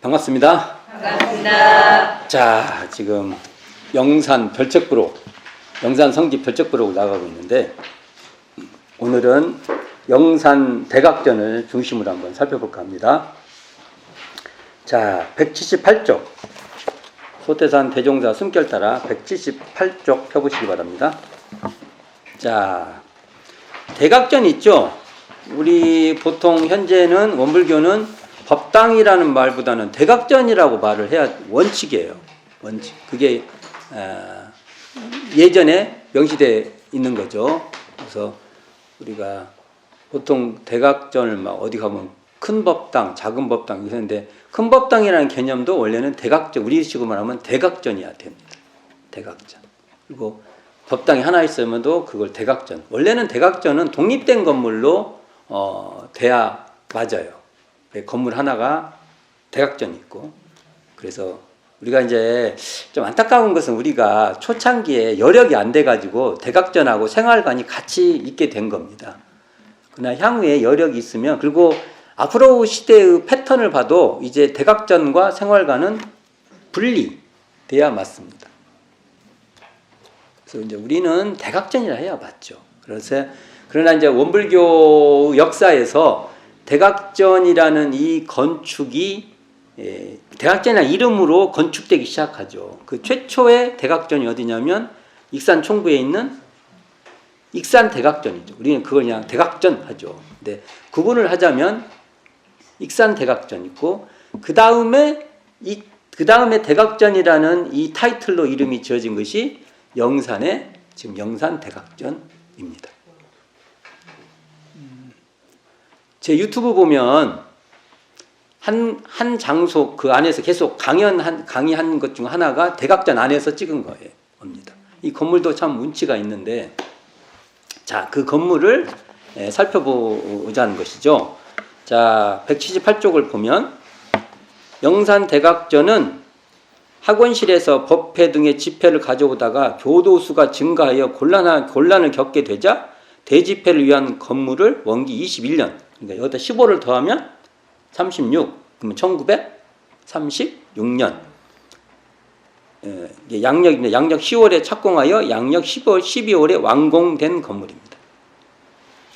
반갑습니다. 반갑습니다. 자, 지금 영산 별책부록, 영산 성지 별책부록을 나가고 있는데 오늘은 영산 대각전을 중심으로 한번 살펴볼까 합니다. 자, 178쪽 소태산 대종사 숨결 따라 178쪽 펴보시기 바랍니다. 자, 대각전 있죠? 우리 보통 현재는 원불교는 법당이라는 말보다는 대각전이라고 말을 해야 원칙이에요. 원칙. 그게 예전에 명시되어 있는 거죠. 그래서 우리가 보통 대각전을 막 어디 가면 큰 법당, 작은 법당 이러는데 큰 법당이라는 개념도 원래는 대각전, 우리식으로 말하면 대각전이어야 됩니다. 대각전. 그리고 법당이 하나 있으면도 그걸 대각전. 원래는 대각전은 독립된 건물로 돼야 맞아요. 건물 하나가 대각전이 있고. 그래서 우리가 이제 좀 안타까운 것은 우리가 초창기에 여력이 안 돼가지고 대각전하고 생활관이 같이 있게 된 겁니다. 그러나 향후에 여력이 있으면, 그리고 앞으로 시대의 패턴을 봐도 이제 대각전과 생활관은 분리돼야 맞습니다. 그래서 이제 우리는 대각전이라 해야 맞죠. 그러나 이제 원불교 역사에서 대각전이라는 이 건축이 대각전이라는 이름으로 건축되기 시작하죠. 그 최초의 대각전이 어디냐면 익산 총부에 있는 익산 대각전이죠. 우리는 그걸 그냥 대각전 하죠. 근데 구분을 하자면 익산 대각전 있고 그 다음에 대각전이라는 이 타이틀로 이름이 지어진 것이 영산의 지금 영산 대각전입니다. 제 유튜브 보면 한 장소 그 안에서 계속 강의한 것 중 하나가 대각전 안에서 찍은 거예요. 이 건물도 참 운치가 있는데, 자, 그 건물을 살펴보자 하는 것이죠. 자, 178쪽을 보면 영산 대각전은 학원실에서 법회 등의 집회를 가져오다가 교도수가 증가하여 곤란을 겪게 되자 대집회를 위한 건물을 원기 21년, 그러니까 여기다 15를 더하면 36, 그러면 1936년 양력입니다. 양력 10월에 착공하여 양력 12월에 완공된 건물입니다.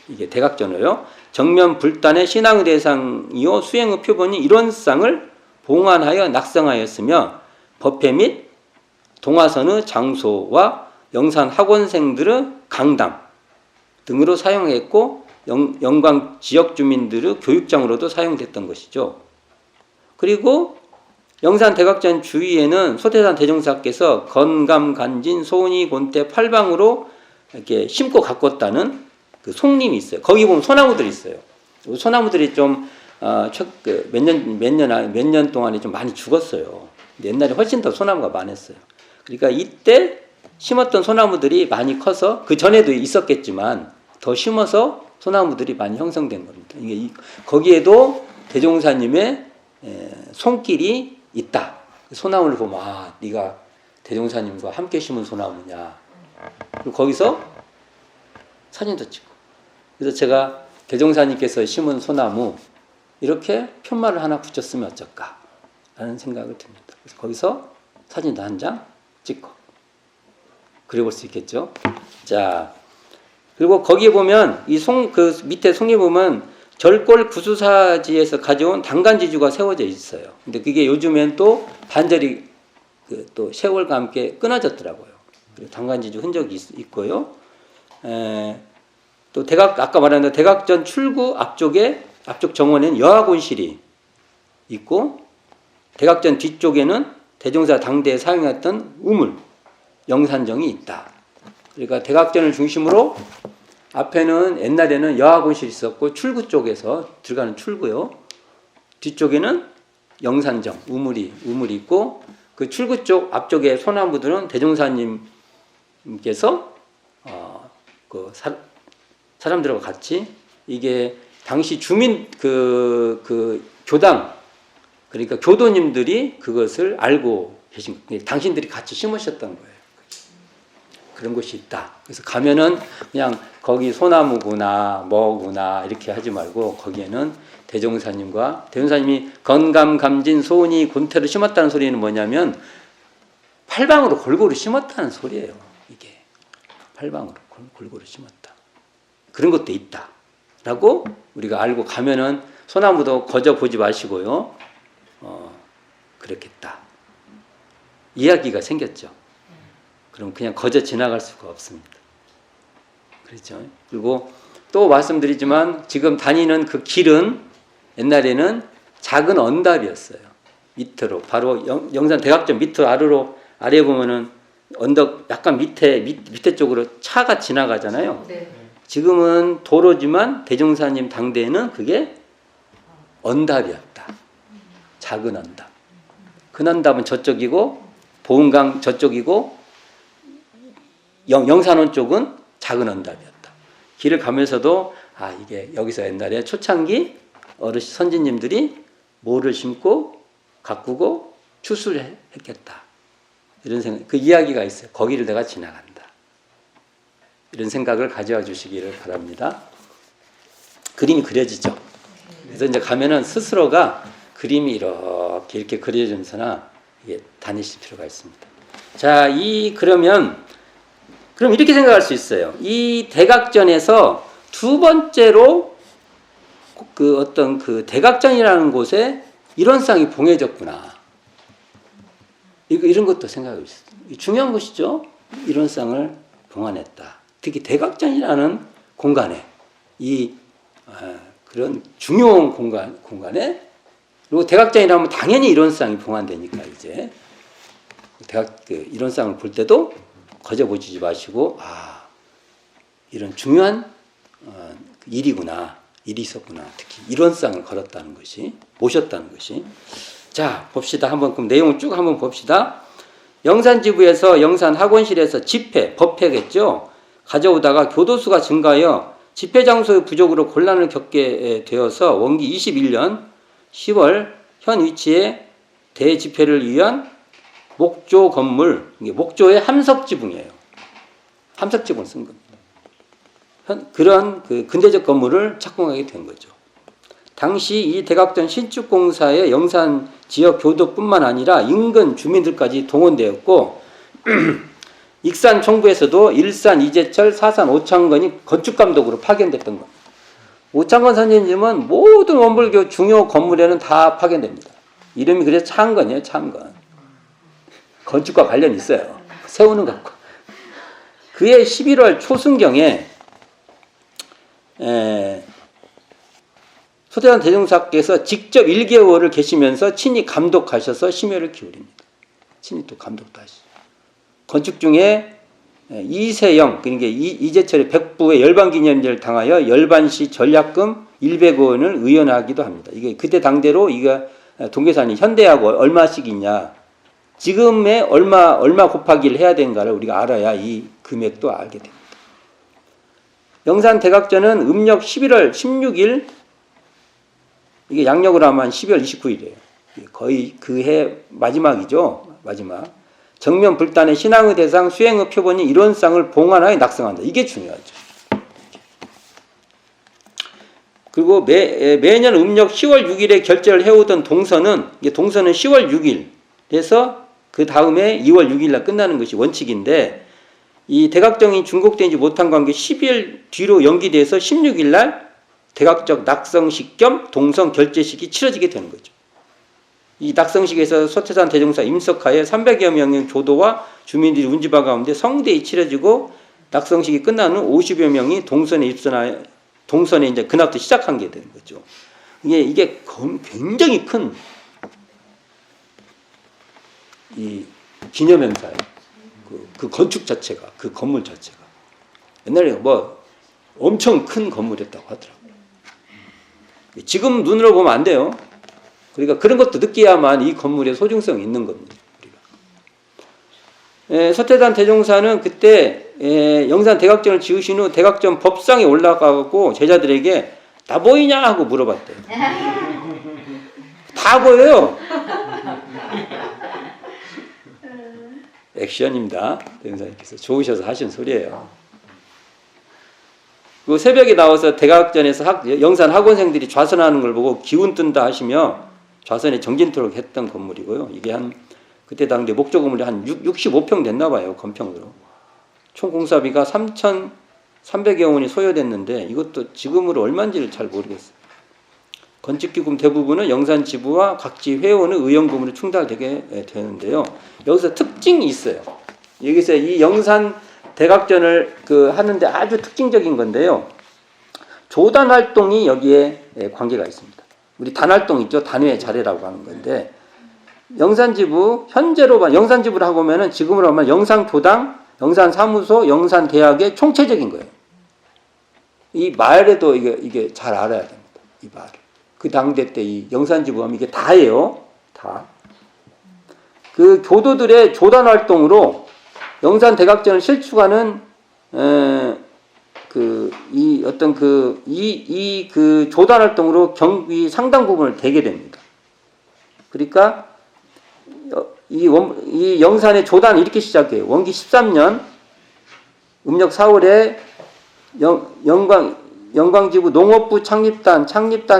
이게 대각전으로요. 정면 불단의 신앙의 대상이요 수행의 표본이 이론상을 봉안하여 낙성하였으며 법회 및 동화선의 장소와 영산 학원생들의 강당 등으로 사용했고 영광 지역 주민들의 교육장으로도 사용됐던 것이죠. 그리고 영산 대각전 주위에는 소태산 대종사께서 건감 간진 소은이 곤대 팔방으로 이렇게 심고 가꿨다는 그 송림이 있어요. 거기 보면 소나무들이 있어요. 소나무들이 좀 몇 년 동안에 좀 많이 죽었어요. 옛날에 훨씬 더 소나무가 많았어요. 그러니까 이때 심었던 소나무들이 많이 커서 그 전에도 있었겠지만 더 심어서 소나무들이 많이 형성된 겁니다. 거기에도 대종사님의 손길이 있다. 소나무를 보면 네가 대종사님과 함께 심은 소나무냐. 그리고 거기서 사진도 찍고. 그래서 제가 대종사님께서 심은 소나무 이렇게 편말을 하나 붙였으면 어쩔까 라는 생각을 듭니다. 그래서 거기서 사진도 한 장 찍고 그려볼 수 있겠죠. 자, 그리고 거기에 보면 그 밑에 송리 보면 절골 구수사지에서 가져온 당간지주가 세워져 있어요. 근데 그게 요즘엔 또 반절이 또 세월과 함께 끊어졌더라고요. 그리고 당간지주 흔적이 있고요. 또 아까 말한 대각전 출구 앞쪽 정원에는 여학원실이 있고 대각전 뒤쪽에는 대종사 당대에 사용했던 우물 영산정이 있다. 그러니까 대각전을 중심으로 앞에는 옛날에는 여학원실이 있었고 출구 쪽에서 들어가는 출구요. 뒤쪽에는 영산정, 우물이 있고 그 출구 쪽 앞쪽에 소나무들은 대종사님께서 사람들하고 같이 이게 당시 주민 그 교당 그러니까 교도님들이 그것을 알고 계신 거예요. 당신들이 같이 심으셨던 거예요. 그런 곳이 있다. 그래서 가면은 그냥 거기 소나무구나 뭐구나 이렇게 하지 말고 거기에는 대종사님이 건감감진 소은이 군태를 심었다는 소리는 뭐냐면 팔방으로 골고루 심었다는 소리예요. 이게 팔방으로 골고루 심었다. 그런 것도 있다. 라고 우리가 알고 가면은 소나무도 거저 보지 마시고요. 그렇겠다. 이야기가 생겼죠. 그럼 그냥 거저 지나갈 수가 없습니다. 그렇죠. 그리고 또 말씀드리지만 지금 다니는 그 길은 옛날에는 작은 언답이었어요. 밑으로 바로 영산 대각전 밑으로 아래 보면은 언덕 약간 밑에 쪽으로 차가 지나가잖아요. 네. 지금은 도로지만 대종사님 당대에는 그게 언답이었다. 작은 언답. 큰 언답은 저쪽이고 보은강 저쪽이고 영산원 쪽은 작은 언답이었다. 길을 가면서도 이게 여기서 옛날에 초창기 어르신 선진님들이 모를 심고 가꾸고 추수했겠다. 이런 생각, 그 이야기가 있어요. 거기를 내가 지나간다. 이런 생각을 가져와 주시기를 바랍니다. 그림이 그려지죠. 그래서 이제 가면은 스스로가 그림이 이렇게 그려지면서나 다니실 필요가 있습니다. 자, 그럼 이렇게 생각할 수 있어요. 이 대각전에서 두 번째로 그 대각전이라는 곳에 이론상이 봉해졌구나. 이런 것도 생각할 수 있어요. 중요한 것이죠. 이론상을 봉안했다. 특히 대각전이라는 공간에 그런 중요한 공간에 그리고 대각전이라면 당연히 이론상이 봉안되니까 이제 이론상을 볼 때도 거저 보지 마시고 이런 중요한 일이구나. 일이 있었구나. 특히 이론상을 걸었다는 것이 모셨다는 것이. 자, 봅시다. 그럼 내용을 쭉 한번 봅시다. 영산지부에서 영산학원실에서 법회겠죠. 가져오다가 교도수가 증가하여 집회 장소의 부족으로 곤란을 겪게 되어서 원기 21년 10월 현 위치에 대집회를 위한 목조 건물, 이게 목조의 함석지붕이에요. 함석지붕을 쓴 겁니다. 그런 근대적 건물을 착공하게 된 거죠. 당시 이 대각전 신축공사의 영산 지역 교도뿐만 아니라 인근 주민들까지 동원되었고 익산 총부에서도 일산 이재철, 사산 오창건이 건축감독으로 파견됐던 겁니다. 오창건 선생님은 모든 원불교 중요 건물에는 다 파견됩니다. 이름이 그래서 창건이에요. 창건. 건축과 관련이 있어요. 세우는 것과. 그해 11월 초순경에 소태산 대종사께서 직접 1개월을 계시면서 친히 감독하셔서 심혈을 기울입니다. 친히 또 감독도 하시죠. 건축 중에 이세영, 그러니까 이재철의 백부의 열반기념제를 당하여 열반시 전략금 100억 원을 의원하기도 합니다. 이게 그때 당대로 동계산이 현대하고 얼마씩이냐, 지금의 얼마 곱하기를 해야 되는가를 우리가 알아야 이 금액도 알게 됩니다. 영산 대각전은 음력 11월 16일, 이게 양력으로 하면 12월 29일이에요. 거의 그 해 마지막이죠. 마지막. 정면 불단의 신앙의 대상 수행의 표본이 이론상을 봉안하여 낙성한다. 이게 중요하죠. 그리고 매년 음력 10월 6일에 결제를 해오던 동선은 10월 6일에서 그 다음에 2월 6일 날 끝나는 것이 원칙인데 이 대각정이 중복되지 못한 관계 10일 뒤로 연기돼서 16일 날 대각적 낙성식 겸 동선 결제식이 치러지게 되는 거죠. 이 낙성식에서 소태산 대종사 임석하에 300여 명의 교도와 주민들이 운집한 가운데 성대히 치러지고 낙성식이 끝난 후 50여 명이 동선에 입선하여 동선에 이제 그날부터 시작한 게 되는 거죠. 이게 굉장히 큰 이 기념행사예요. 그 건축 자체가, 그 건물 자체가. 옛날에 엄청 큰 건물이었다고 하더라고요. 지금 눈으로 보면 안 돼요. 그러니까 그런 것도 느껴야만 이 건물의 소중성이 있는 겁니다. 우리가. 소태산 대종사는 그때 영산 대각전을 지으신 후 대각전 법상에 올라가고 제자들에게 다 보이냐 하고 물어봤대요. 다 보여요. 액션입니다. 대행사님께서 좋으셔서 하신 소리예요. 그 새벽에 나와서 대각전에서 영산 학원생들이 좌선하는 걸 보고 기운 뜬다 하시며 좌선에 정진토록 했던 건물이고요. 이게 그때 당대 목조 건물이 한 65평 됐나 봐요. 건평으로. 총 공사비가 3,300여 원이 소요됐는데 이것도 지금으로 얼마인지를 잘 모르겠어요. 건축기금 대부분은 영산 지부와 각지 회원의 의원금으로 충당되게 되는데요. 여기서 특징이 있어요. 여기서 이 영산 대각전을 하는데 아주 특징적인 건데요. 조단 활동이 여기에 관계가 있습니다. 우리 단활동 있죠? 단회 자례라고 하는 건데 영산지부 현재로 영산지부를 하고 보면은 지금으로 하면 영산교당, 영산사무소, 영산대학의 총체적인 거예요. 이 말에도 이게 잘 알아야 됩니다. 이 말을. 그 당대 때 이 영산지부 하면 이게 다예요. 다. 그 교도들의 조단 활동으로 영산 대각전을 실축하는 그 조단 활동으로 경비 상당 부분을 대게 됩니다. 그러니까 이 영산의 조단이 이렇게 시작해요. 원기 13년 음력 4월에 영광지부 농업부 창립단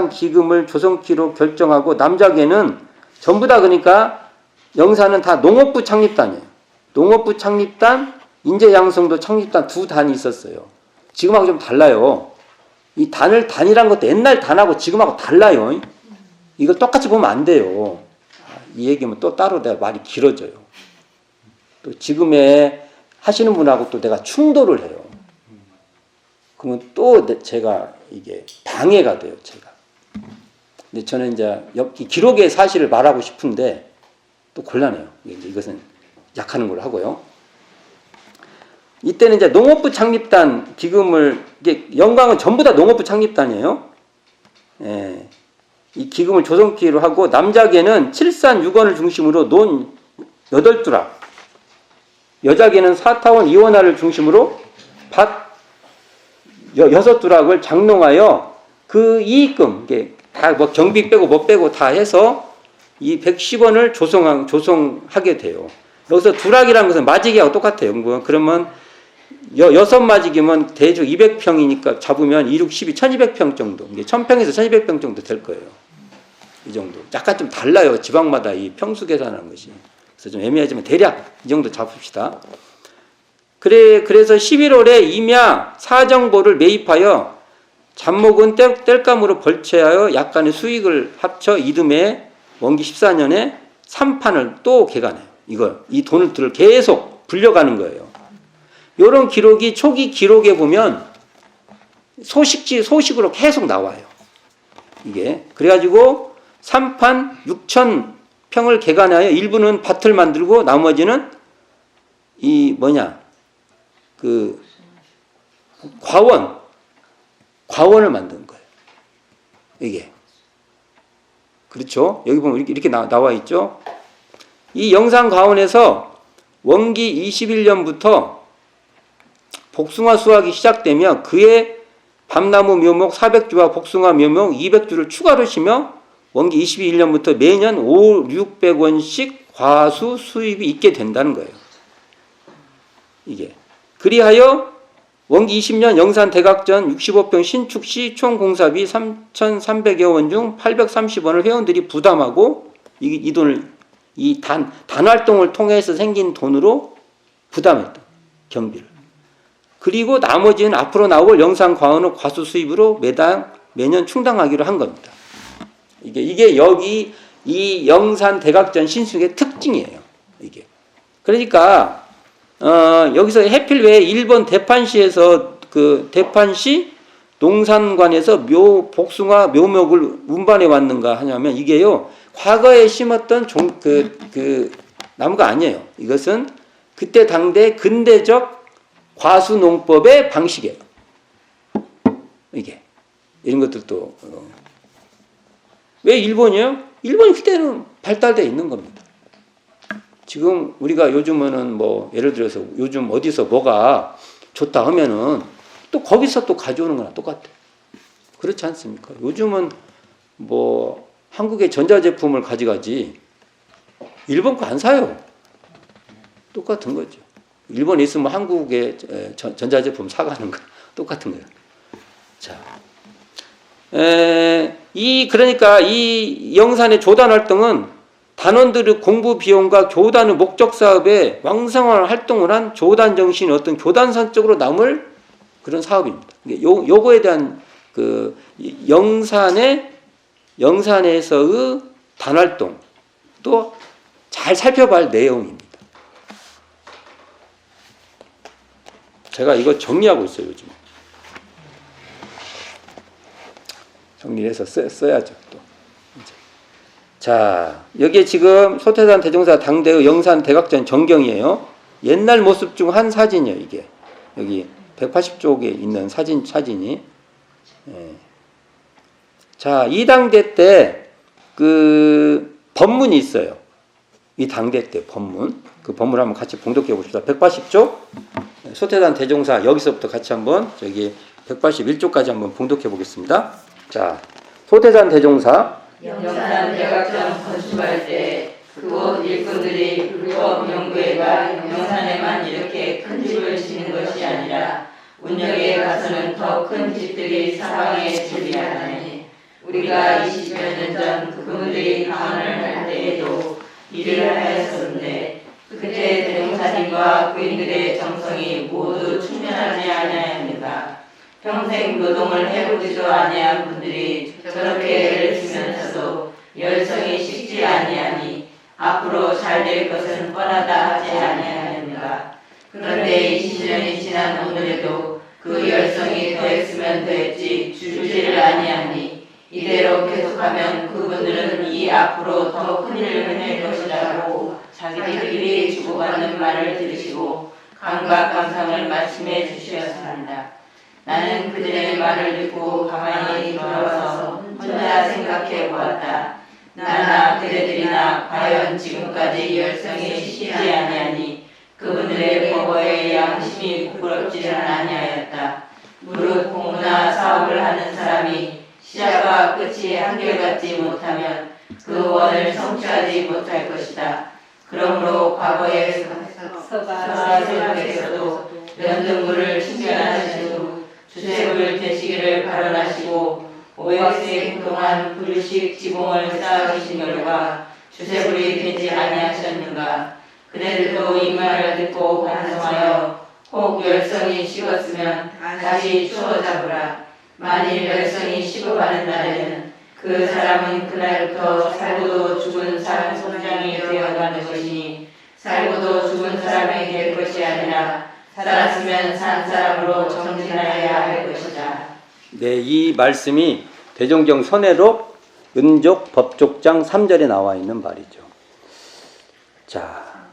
기금을 조성키로 결정하고 남작에는 전부 다 그러니까 영산은 다 농업부 창립단이에요. 농업부 창립단, 인재양성도 창립단 두 단이 있었어요. 지금하고 좀 달라요. 이 단이란 것도 옛날 단하고 지금하고 달라요. 이걸 똑같이 보면 안 돼요. 이 얘기면 또 따로 내가 말이 길어져요. 또 지금에 하시는 분하고 또 내가 충돌을 해요. 그러면 또 제가 이게 방해가 돼요, 제가. 근데 저는 이제 기록의 사실을 말하고 싶은데 또 곤란해요. 이것은 약하는 걸로 하고요. 이때는 이제 농업부 창립단 기금을, 영광은 전부 다 농업부 창립단이에요. 예. 이 기금을 조성키로 하고 남작에는 7산 6원을 중심으로 논 8두락, 여작에는 4타원 2원화를 중심으로 밭 6두락을 장농하여 그 이익금, 다 뭐 경비 빼고 뭐 빼고 다 해서 이 110원을 조성하게 돼요. 여기서 두락이라는 것은 마지기하고 똑같아요. 그러면 6마지기면 대주 200평이니까 잡으면 2, 6, 12, 1200평 정도. 1000평에서 1200평 정도 될 거예요. 이 정도. 약간 좀 달라요. 지방마다 이 평수 계산하는 것이. 그래서 좀 애매하지만 대략 이 정도 잡읍시다. 그래서 11월에 임야 사정보를 매입하여 잡목은 땔감으로 벌채하여 약간의 수익을 합쳐 이듬해 원기 14년에 3판을 또 개간해요. 이 돈을 계속 불려가는 거예요. 이런 기록이 초기 기록에 보면 소식으로 계속 나와요. 이게. 그래가지고 3판 6,000평을 개간하여 일부는 밭을 만들고 나머지는 과원을 만든 거예요. 이게. 그렇죠? 여기 보면 이렇게 나와 있죠? 이 영산과원에서 원기 21년부터 복숭아 수확이 시작되며 그에 밤나무 묘목 400주와 복숭아 묘목 200주를 추가로 심어 원기 21년부터 매년 500~600원씩 과수 수입이 있게 된다는 거예요. 이게. 그리하여 원기 20년 영산 대각전 65평 신축 시 총 공사비 3,300여 원 중 830원을 회원들이 부담하고 이 돈을 단활동을 통해서 생긴 돈으로 부담했다. 경비를. 그리고 나머지는 앞으로 나올 영산 과원의 과수 수입으로 매년 충당하기로 한 겁니다. 이게 여기 이 영산 대각전 신축의 특징이에요. 이게. 그러니까 여기서 해필 왜 일본 대판시에서 대판시 농산관에서 복숭아 묘목을 운반해 왔는가 하냐면 이게요. 과거에 심었던 나무가 아니에요. 이것은 그때 당대 근대적 과수농법의 방식이에요. 이게. 이런 것들도. 왜 일본이요? 일본이 그때는 발달되어 있는 겁니다. 지금 우리가 요즘은 예를 들어서 요즘 어디서 뭐가 좋다 하면은 또 거기서 또 가져오는 거랑 똑같아. 그렇지 않습니까? 요즘은 한국의 전자제품을 가져가지 일본 거 안 사요. 똑같은 거죠. 일본에 있으면 한국의 전자제품 사가는 거 똑같은 거예요. 자, 그러니까 이 영산의 조단 활동은 단원들의 공부 비용과 교단의 목적 사업에 왕성한 활동을 한 조단 정신의 어떤 교단선적으로 남을 그런 사업입니다. 요거에 대한 그 영산에서의 단활동 또 잘 살펴봐야 할 내용입니다. 제가 이거 정리하고 있어요, 요즘. 정리해서 써야죠, 또. 자, 여기에 지금 소태산 대종사 당대의 영산 대각전 정경이에요. 옛날 모습 중 한 사진이에요, 이게. 여기 180쪽에 있는 사진이. 예. 자, 이 당대 때 그 법문이 있어요. 이 당대 때 법문. 그 법문 한번 같이 봉독해 봅시다. 180쪽. 소태산 대종사 여기서부터 같이 한번 저기 181쪽까지 한번 봉독해 보겠습니다. 자, 소태산 대종사 영산 대각전 건축할 때 그곳 일꾼들이 불법 연구회가 영산에만 이렇게 큰 집을 지는 것이 아니라 운역에 가서는 더 큰 집들이 사방에 준비하다니 우리가 20여 년 전 그분들이 방언을 할 때에도 일을 하였었는데 그때 대종사님과 부인들의 정성이 모두 충분하지 아니하였는가. 평생 노동을 해보지도 아니한 분들이 저렇게 애를 쓰면서도 열성이 식지 아니하니 앞으로 잘 될 것은 뻔하다 하지 아니하였는가. 그런데 20년이 지난 오늘에도 그 열성이 더했으면 더했지 줄지를 아니하니 이대로 계속하면 그분들은 이 앞으로 더 큰일을 해낼 것이라고 자기들끼리 주고받는 말을 들으시고 감각감상을 말씀해 주셨습니다. 나는 그들의 말을 듣고 가만히 돌아와서 혼자 생각해 보았다. 나나 그대들이나 과연 지금까지 열성이 식지 아니하니 그분들의 법어의 양심이 부끄럽지는 아니하였다. 무릇 공부나 사업을 하는 사람이 시작과 끝이 한결같지 못하면 그 원을 성취하지 못할 것이다. 그러므로 과거의 서가세께서도 연등물을 충전하시고 주세불 되시기를 발언하시고 500세 동안 불식 지공을 쌓으신 결과 주세불이 되지 아니하셨는가. 그대들도 이 말을 듣고 반성하여 혹 열성이 식었으면 다시 추어 잡으라. 만일 열성이 식어가는 날에는 그 사람은 그날부터 살고도 죽은 사람 성장이 되어가는 것이니 살고도 죽은 사람이 될 것이 아니라 살았으면 산 사람으로 정진하여야 할 것이다. 네, 이 말씀이 대종경 선해록 은족 법족장 3절에 나와 있는 말이죠. 자,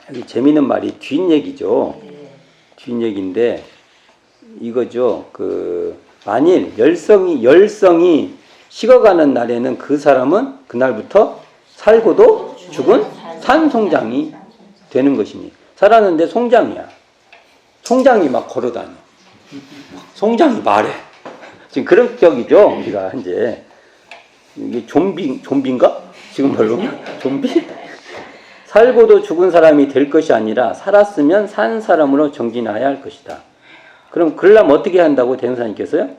여기 재미있는 말이 뒷얘기죠. 뒷얘기인데 이거죠. 만일 열성이 식어가는 날에는 그 사람은 그날부터 살고도 죽은 산송장이 되는 것입니다. 살았는데 송장이야. 송장이 막 걸어다녀. 송장이 말해. 지금 그런 격이죠. 우리가 이제 이게 좀비인가? 지금 별로 좀비? 살고도 죽은 사람이 될 것이 아니라 살았으면 산 사람으로 정진하여야 할 것이다. 그럼 그러려면 어떻게 한다고 대종사님께서요?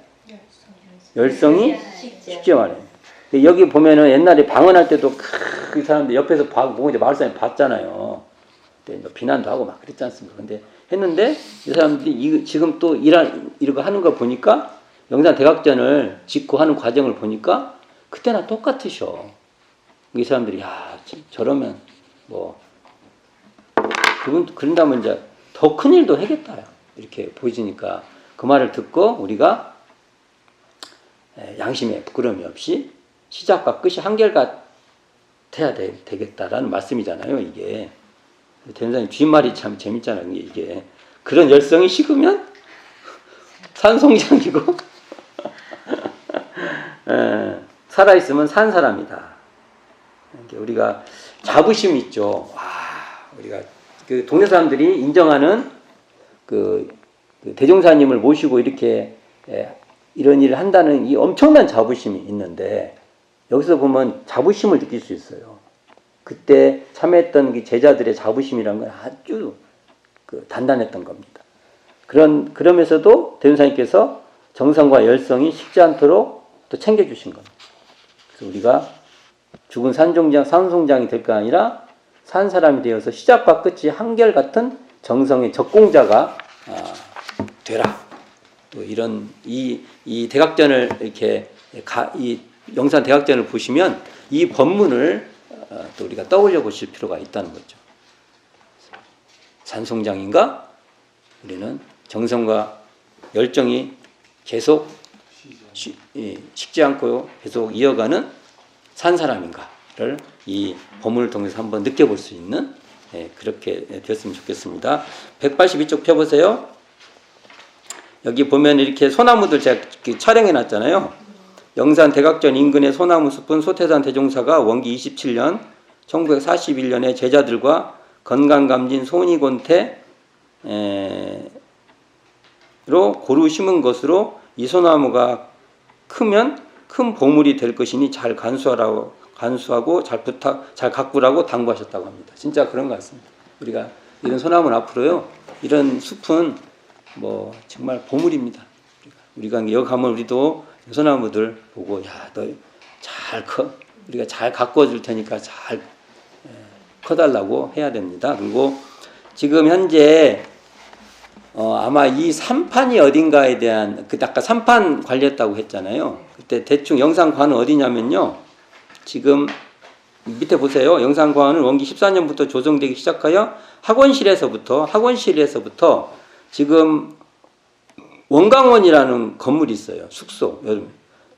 열성이 쉽게 말해요. 여기 보면은 옛날에 방언할 때도 그 사람들 옆에서 보고 이제 마을 사람이 봤잖아요. 그때 비난도 하고 막 그랬지 않습니까? 근데 했는데 이 사람들이 지금 또 이러고 하는 거 보니까 영산 대각전을 짓고 하는 과정을 보니까 그때나 똑같으셔. 이 사람들이 야 저러면 뭐 그런다면 이제 더 큰 일도 하겠다 이렇게 보여지니까 그 말을 듣고 우리가 양심에 부끄러움이 없이 시작과 끝이 한결같아야 되겠다라는 말씀이잖아요. 이게 대전사님 뒷말이 참 재밌잖아요. 이게 그런 열성이 식으면 산송장이고 살아있으면 산 사람이다. 우리가 자부심 있죠. 와, 우리가 그 동네 사람들이 인정하는 그 대종사님을 모시고 이렇게 이런 일을 한다는 이 엄청난 자부심이 있는데 여기서 보면 자부심을 느낄 수 있어요. 그때 참여했던 그 제자들의 자부심이라는 건 아주 단단했던 겁니다. 그러면서도 대종사님께서 정성과 열성이 식지 않도록 또 챙겨주신 겁니다. 그래서 우리가 죽은 산송장이 될 거 아니라 산 사람이 되어서 시작과 끝이 한결같은 정성의 적공자가 되라. 또 이런 이 대각전을 이렇게 이 영산 대각전을 보시면 이 법문을 또 우리가 떠올려 보실 필요가 있다는 거죠. 산송장인가? 우리는 정성과 열정이 계속 식지 않고 계속 이어가는 산 사람인가를 이 법문을 통해서 한번 느껴볼 수 있는 그렇게 되었으면 좋겠습니다. 182쪽 펴보세요. 여기 보면 이렇게 소나무들 제가 촬영해 놨잖아요. 영산 대각전 인근의 소나무 숲은 소태산 대종사가 원기 27년 1941년에 제자들과 건강감진 소니곤태로 고루 심은 것으로 이 소나무가 크면 큰 보물이 될 것이니 잘 간수하고 잘 가꾸라고 당부하셨다고 합니다. 진짜 그런 것 같습니다. 우리가 이런 소나무는 앞으로요, 이런 숲은 뭐 정말 보물입니다. 우리가 여기 가면 우리도 소나무들 보고 너 잘 커, 우리가 잘 가꿔 줄 테니까 잘 커달라고 해야 됩니다. 그리고 지금 현재 아마 이 산판이 어딘가에 대한 아까 산판 관리했다고 했잖아요. 그때 대충 영산관은 어디냐면요, 지금 밑에 보세요. 영산관은 원기 14년부터 조성되기 시작하여 학원실에서부터 지금 원강원이라는 건물이 있어요. 숙소.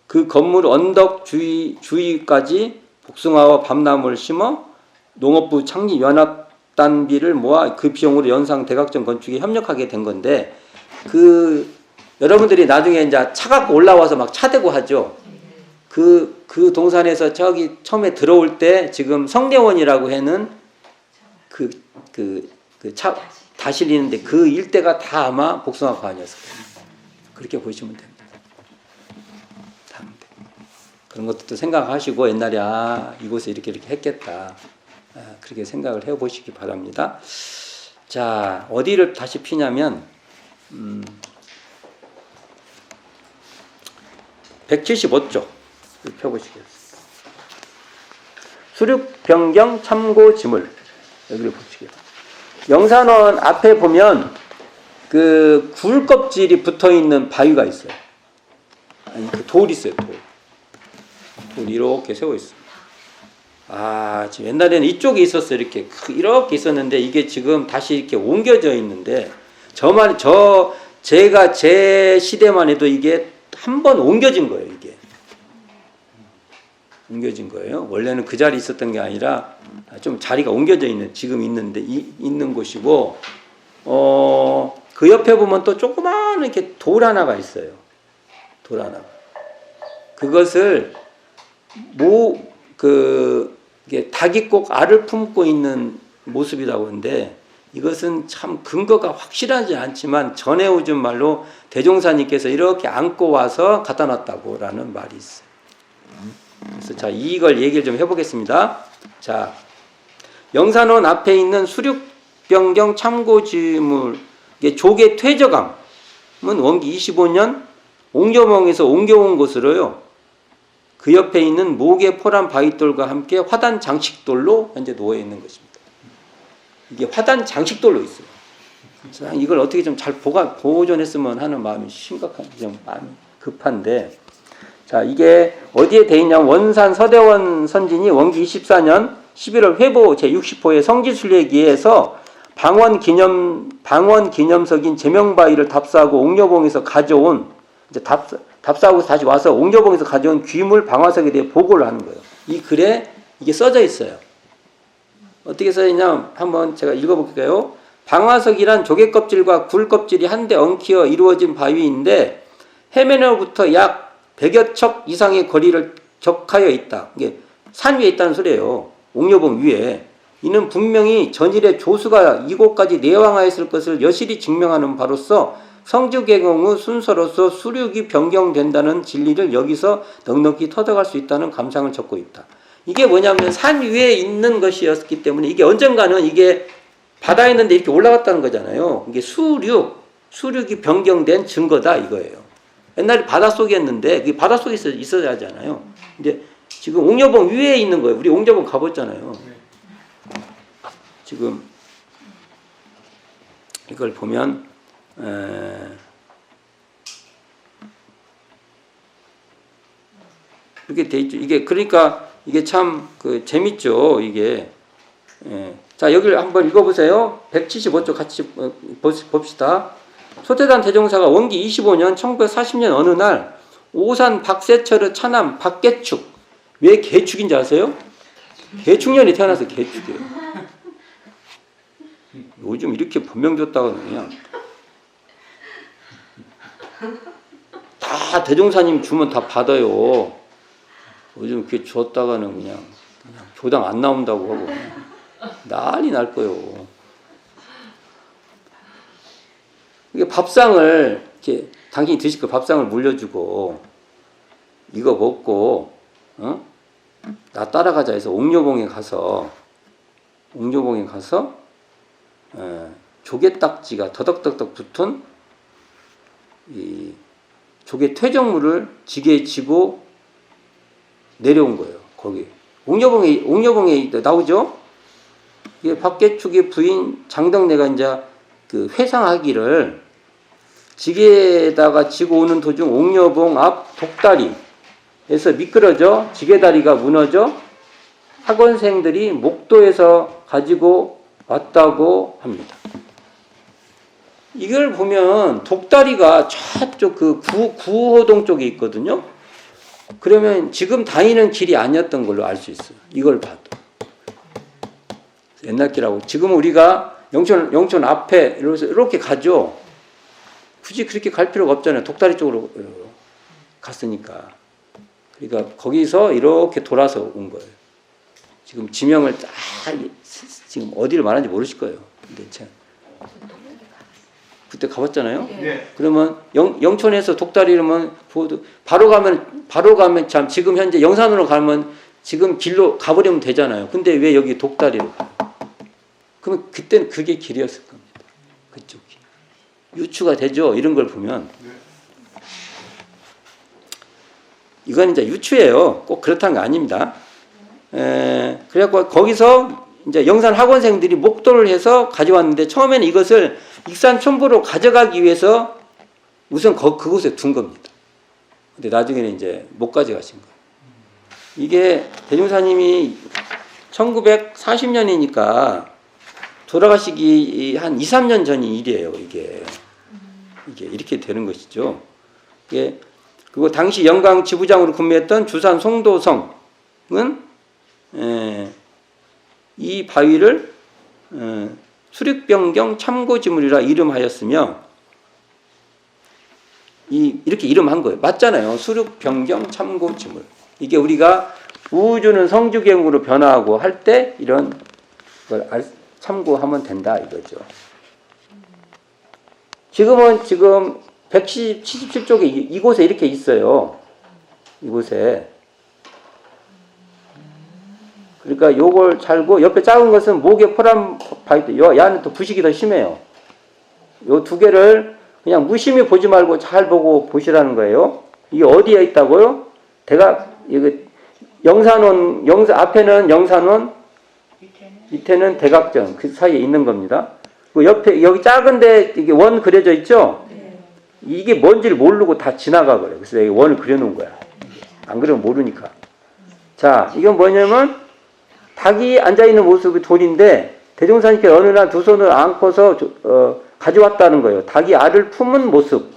그 건물 언덕 주위까지 복숭아와 밤나무를 심어 농업부 창립 연합단비를 모아 그 비용으로 연상 대각전 건축에 협력하게 된 건데, 여러분들이 나중에 이제 차 갖고 올라와서 막 차대고 하죠. 그 동산에서 저기 처음에 들어올 때 지금 성대원이라고 하는 차 다실리는데 그 일대가 다 아마 복숭아관이었을 거예요. 그렇게 보시면 됩니다. 그런 것도 생각하시고 옛날에 이곳에 이렇게 했겠다. 그렇게 생각을 해보시기 바랍니다. 자, 어디를 다시 피냐면 175쪽 펴보시겠습니다. 수륙변경 참고지물 여기를 보시겠습니다. 영산원 앞에 보면 그 굴 껍질이 붙어있는 바위가 있어요. 아니, 돌 있어요. 돌 이렇게 세워 있어요. 지금 옛날에는 이쪽에 있었어요. 이렇게 있었는데 이게 지금 다시 이렇게 옮겨져 있는데 제가 제 시대만 해도 이게 한 번 옮겨진 거예요. 이게 옮겨진 거예요. 원래는 그 자리에 있었던 게 아니라 좀 자리가 옮겨져 지금 있는 곳이고, 그 옆에 보면 또 조그마한 이렇게 돌 하나가 있어요. 돌 하나. 그것을 닭이 꼭 알을 품고 있는 모습이라고 하는데, 이것은 참 근거가 확실하지 않지만 전해오준 말로 대종사님께서 이렇게 안고 와서 갖다 놨다고라는 말이 있어요. 그래서 자, 이걸 얘기를 좀 해보겠습니다. 자, 영산원 앞에 있는 수륙변경 참고지물 조계 퇴저감은 원기 25년 옥녀봉에서 옮겨온 것으로요, 그 옆에 있는 목의 포란 바위돌과 함께 화단 장식돌로 현재 놓여 있는 것입니다. 이게 화단 장식돌로 있어요. 그래서 이걸 어떻게 좀 잘 보존했으면 하는 마음이 마음이 급한데, 자, 이게 어디에 돼 있냐면 원산 서대원 선진이 원기 24년 11월 회보 제60호의 성지순례기에서 방원 기념석인 제명바위를 답사하고 옥녀봉에서 가져온, 이제 답사하고 다시 와서 옥녀봉에서 가져온 귀물 방화석에 대해 보고를 하는 거예요. 이 글에 이게 써져 있어요. 어떻게 써있냐 한번 제가 읽어볼게요. 방화석이란 조개껍질과 굴껍질이 한데 엉키어 이루어진 바위인데 해면으로부터 약 100여 척 이상의 거리를 격하여 있다. 이게 산 위에 있다는 소리예요. 옥녀봉 위에. 이는 분명히 전일에 조수가 이곳까지 내왕하였을 것을 여실히 증명하는 바로서 성주개공의 순서로서 수륙이 변경된다는 진리를 여기서 넉넉히 터득할 수 있다는 감상을 적고 있다. 이게 뭐냐면 산 위에 있는 것이었기 때문에 이게 언젠가는 이게 바다에 있는데 이렇게 올라갔다는 거잖아요. 이게 수륙이 변경된 증거다 이거예요. 옛날에 바닷속이었는데 그게 바닷속에 있어야 하잖아요. 근데 지금 옥녀봉 위에 있는 거예요. 우리 옥녀봉 가봤잖아요. 지금 이걸 보면 이렇게 돼 있죠. 이게 그러니까 이게 참 그 재밌죠. 이게 자 여기를 한번 읽어보세요. 175쪽 같이 봅시다. 소태단 대종사가 원기 25년 1940년 어느 날 오산 박세철의 차남 박개축 왜 개축인지 아세요? 개축년이 태어나서 개축이에요. 요즘 이렇게 본명 줬다고 그냥 다 대종사님 주면 다 받아요. 요즘 이렇게 줬다가는 그냥 교당 안 나온다고 하고 난리 날 거예요. 이게 밥상을 이렇게 당신이 드실 거 밥상을 물려주고 이거 먹고 나 따라가자 해서 옥녀봉에 가서 조개 딱지가 더덕더덕 붙은 이 조개 퇴적물을 지게에 지고 내려온 거예요. 거기 옥녀봉에 나오죠. 이게 박개축의 부인 장덕내가 이제 그 회상하기를 지게에다가 지고 오는 도중 옥녀봉 앞 독다리에서 미끄러져 지게다리가 무너져 학원생들이 목도에서 가지고 왔다고 합니다. 이걸 보면 독다리가 저쪽 그 구호동 쪽에 있거든요. 그러면 지금 다니는 길이 아니었던 걸로 알 수 있어요. 이걸 봐도. 옛날 길하고 지금 우리가 영천 앞에 이렇게 가죠. 굳이 그렇게 갈 필요가 없잖아요. 독다리 쪽으로 갔으니까. 그러니까 거기서 이렇게 돌아서 온 거예요. 지금 지명을 딱 지금 어디를 말하는지 모르실 거예요. 근데 참 그때 가봤잖아요. 네. 그러면 영천에서 독다리면 바로 가면 참 지금 현재 영산으로 가면 지금 길로 가버리면 되잖아요. 근데 왜 여기 독다리로 가요? 그러면 그때는 그게 길이었을 겁니다. 그쪽 길. 유추가 되죠. 이런 걸 보면. 이건 이제 유추예요. 꼭 그렇다는 거 아닙니다. 그래갖고 거기서 이제 영산 학원생들이 목도를 해서 가져왔는데 처음에는 이것을 익산 촌부로 가져가기 위해서 우선 그곳에 둔 겁니다. 근데 나중에는 이제 못 가져가신 거예요. 이게 대종사님이 1940년이니까 돌아가시기 한 2, 3년 전이 일이에요. 이게 이렇게 되는 것이죠. 그리고 당시 영광 지부장으로 근무했던 주산 송도성은 이 바위를 수륙변경 참고지물이라 이름하였으며 이렇게 이름한 거예요. 맞잖아요. 수륙변경 참고지물. 이게 우리가 우주는 성주경으로 변화하고 할 때 이런 걸 참고하면 된다 이거죠. 지금 177쪽에 이곳에 이렇게 있어요. 이곳에. 그러니까 요걸 잘고 옆에 작은 것은 목에 포란 바위도 요 안은 또 부식이 더 심해요. 요 두 개를 그냥 무심히 보지 말고 잘 보고 보시라는 거예요. 이게 어디에 있다고요? 영산원 앞에는 영산원, 밑에는 대각전 그 사이에 있는 겁니다. 그 옆에 여기 작은데 이게 원 그려져 있죠? 이게 뭔지를 모르고 다 지나가 버려요. 그래서 여기 원을 그려놓은 거야. 안 그러면 모르니까. 자, 이건 뭐냐면 닭이 앉아있는 모습이 돌인데 대종사님께서 어느 날 두 손을 안고서 가져왔다는 거예요. 닭이 알을 품은 모습.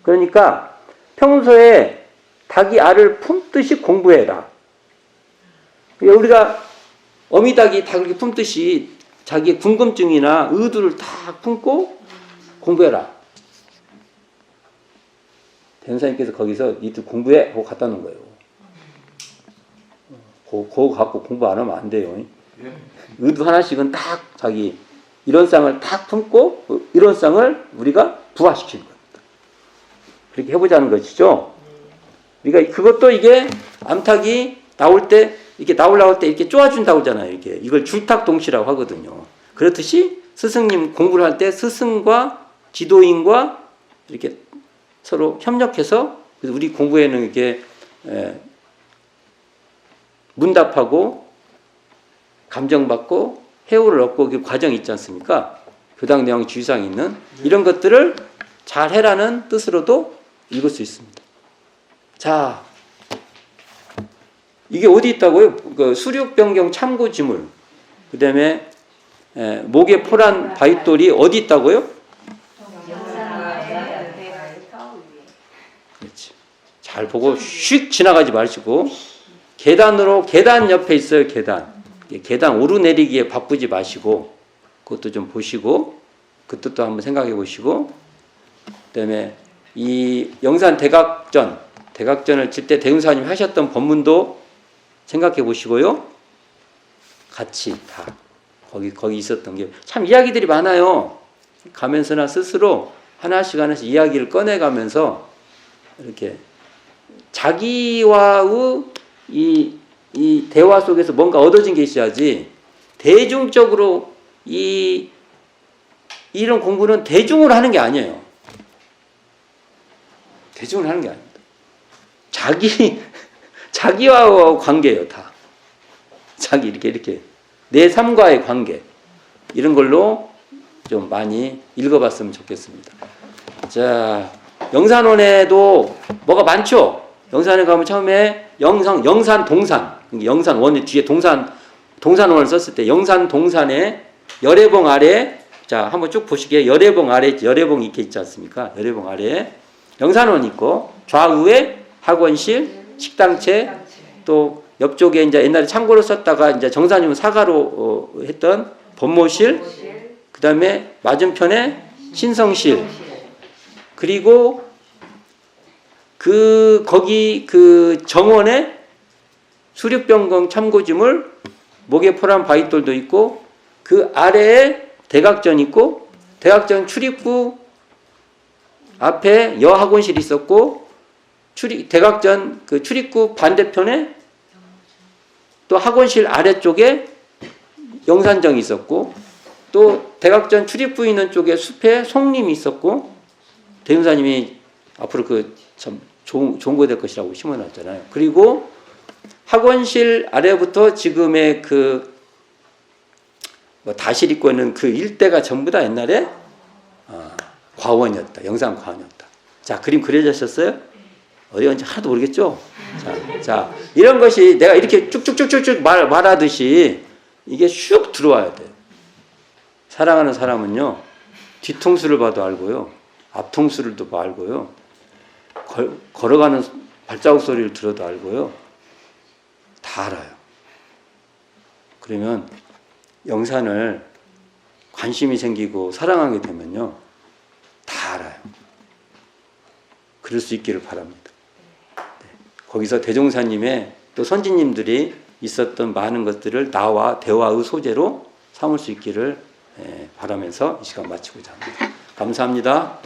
그러니까 평소에 닭이 알을 품듯이 공부해라. 우리가 어미닭이 닭을 품듯이 자기의 궁금증이나 의도를 다 품고 공부해라. 대종사님께서 거기서 니들 공부해 하고 갖다 놓은 거예요. 그거 갖고 공부 안 하면 안 돼요. 의도 하나씩은 딱 자기 이론상을 딱 품고 이론상을 우리가 부화시키는 겁니다. 그렇게 해보자는 것이죠. 그러니까 그것도 이게 암탉이 나올 때 이렇게 나올 때 이렇게 쪼아준다고 하잖아요. 이렇게 이걸 줄탁동시라고 하거든요. 그렇듯이 스승님 공부를 할 때 스승과 지도인과 이렇게 서로 협력해서 그래서 우리 공부에는 이렇게 문답하고 감정받고 해오를 얻고 그 과정이 있지 않습니까? 교당 내용 주의사항이 있는 이런 것들을 잘 해라는 뜻으로도 읽을 수 있습니다. 자, 이게 어디 있다고요? 그 수륙변경 참고지물, 그 다음에 목에 포란 바윗돌이 어디 있다고요? 그렇지. 잘 보고 휙 지나가지 마시고 계단 옆에 있어요. 계단 오르내리기에 바쁘지 마시고 그것도 좀 보시고 그 뜻도 한번 생각해 보시고 그다음에 이 영산 대각전을 칠 때 대웅사님 하셨던 법문도 생각해 보시고요. 같이 다 거기 있었던 게 참 이야기들이 많아요. 가면서나 스스로 하나씩 이야기를 꺼내가면서 이렇게 자기와의 이 대화 속에서 뭔가 얻어진 게 있어야지 대중적으로 이런 공부는 대중으로 하는 게 아니에요. 대중으로 하는 게 아닙니다. 자기와 관계예요, 다. 자기 이렇게 내 삶과의 관계 이런 걸로 좀 많이 읽어봤으면 좋겠습니다. 자, 영산원에도 뭐가 많죠. 영산에 가면 처음에 영산 동산, 영산원 뒤에 동산원을 썼을 때 영산 동산에 열애봉 아래, 자 한번 쭉 보시게 열애봉 아래 열애봉 이렇게 있지 않습니까? 열애봉 아래 영산원 있고 좌우에 학원실, 식당채 또 옆쪽에 이제 옛날에 창고로 썼다가 이제 정사님은 사가로 했던 법모실, 그 다음에 맞은편에 신성실, 그리고 거기 정원에 수륙변경 참고지물, 목에 포란 바윗돌도 있고 그 아래에 대각전 있고 대각전 출입구 앞에 여학원실이 있었고 대각전 그 출입구 반대편에 또 학원실 아래쪽에 영산정이 있었고 또 대각전 출입구 있는 쪽에 숲에 송림이 있었고 대윤사님이 앞으로 참 좋은 거 될 것이라고 심어놨잖아요. 그리고 학원실 아래부터 지금의 다실 있고 있는 그 일대가 전부 다 옛날에 과원이었다. 영산 과원이었다. 자, 그림 그려졌었어요? 어디 건지 하나도 모르겠죠? 자, 이런 것이 내가 이렇게 쭉쭉쭉쭉 말하듯이 이게 슉 들어와야 돼요. 사랑하는 사람은요, 뒤통수를 봐도 알고요, 앞통수를 또 알고요, 걸어가는 발자국 소리를 들어도 알고요, 다 알아요. 그러면 영산을 관심이 생기고 사랑하게 되면요, 다 알아요. 그럴 수 있기를 바랍니다. 네. 거기서 대종사님의 또 선지님들이 있었던 많은 것들을 나와 대화의 소재로 삼을 수 있기를 바라면서 이 시간 마치고자 합니다. 감사합니다.